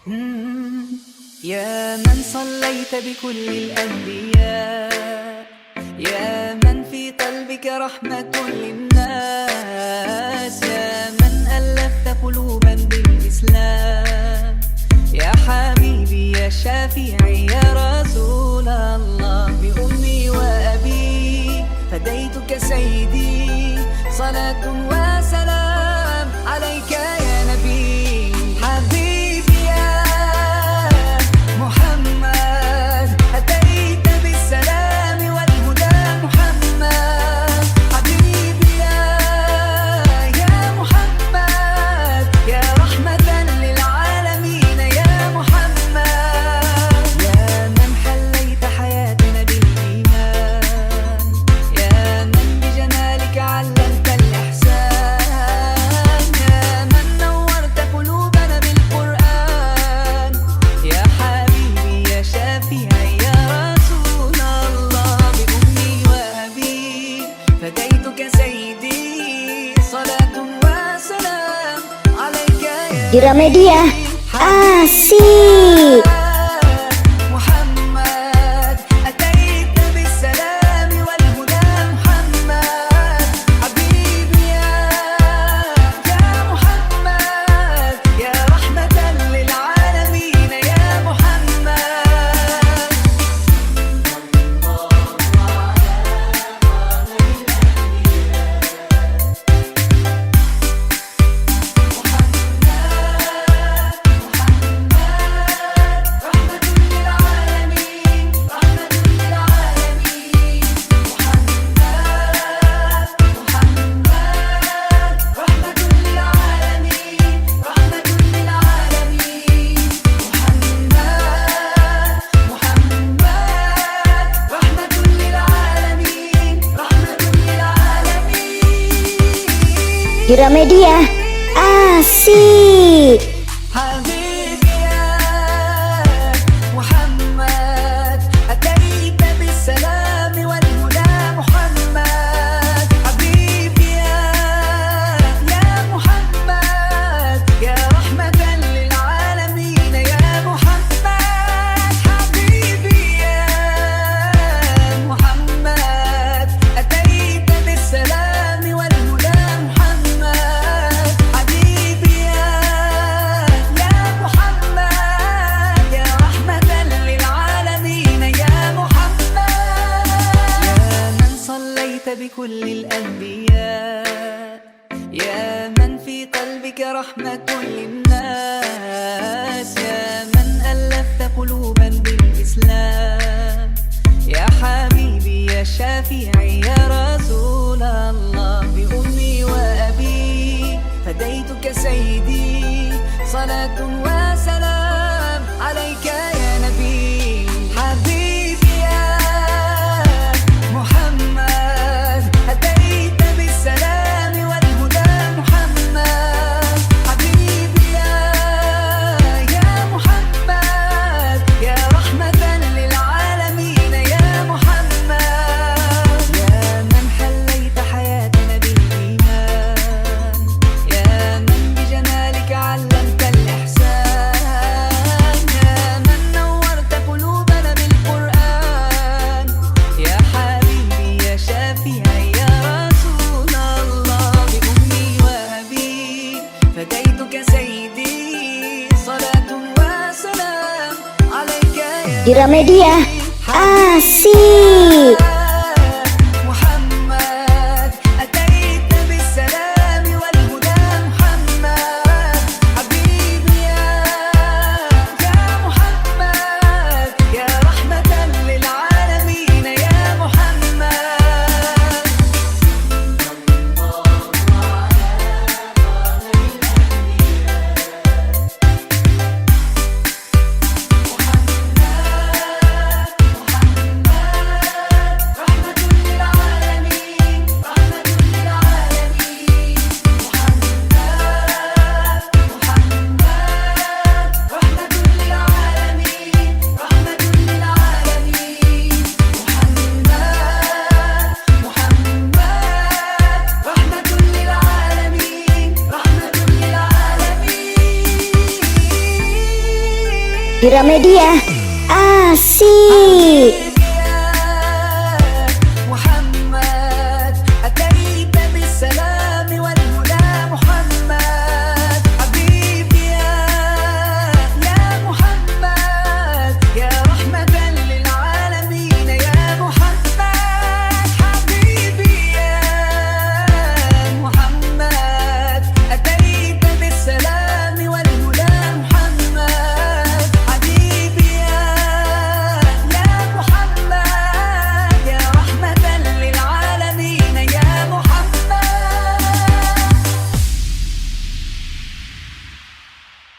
يا من صليت بكل الأنبياء، يا من في قلبك رحمة للناس، يا من ألفت قلوبا بالإسلام، يا حبيبي يا شافعي يا رسول الله، بأمي وأبي فديتك سيدي، صلاة وسلام عليك يا نبي. حبيبي يا محمد أتيت بالسلام والهدى محمد، حبيبي يا محمد يا رحمة للعالمين يا محمد، يا من حليت حياتنا بالإيمان، يا من بجمالك علمت الإحسان، يا من نورت قلوبنا بالقرآن، يا حبيبي يا شافعي يا رسول الله، بأمي وأبي فديتك سيدي، صلاة وسلام عليك يا Gramedia asik. محمد أتيت بالسلام والهدى محمد، حبيبي يا محمد يا رحمة للعالمين يا محمد. Gramedia asik. حبيبي يا محمد أتيت بالسلام والهدى محمد، حبيبي يا محمد يا رحمة للعالمين يا محمد، حبيبي يا محمد أتيت بالسلام والهدى محمد، حبيبي يا محمد يا رحمة للعالمين يا محمد، يا من صليت بكل الأنبياء، يا من في قلبك رحمة للناس، يا من ألفت قلوبا بالإسلام، يا حبيبي يا شافعي يا رسول الله، بأمي وأبي فديتك سيدي، صلاة وسلام عليك يا نبي. حبيبي يا محمد أتيت بالسلام والهدى محمد، حبيبي يا محمد يا رحمة للعالمين يا محمد، يا من حليت حياتنا بالإيمان، يا من بجمالك علمت الإحسان، يا من نورت قلوبنا بالقرآن، يا حبيبي يا شافعي يا رسول الله، بأمي وأبي فديتك سيدي، صلاة وسلام عليك يا Gramedia asik. محمد أتيت بالسلام والهدى محمد، حبيبي يا محمد يا رحمة للعالمين يا محمد. Gramedia asik.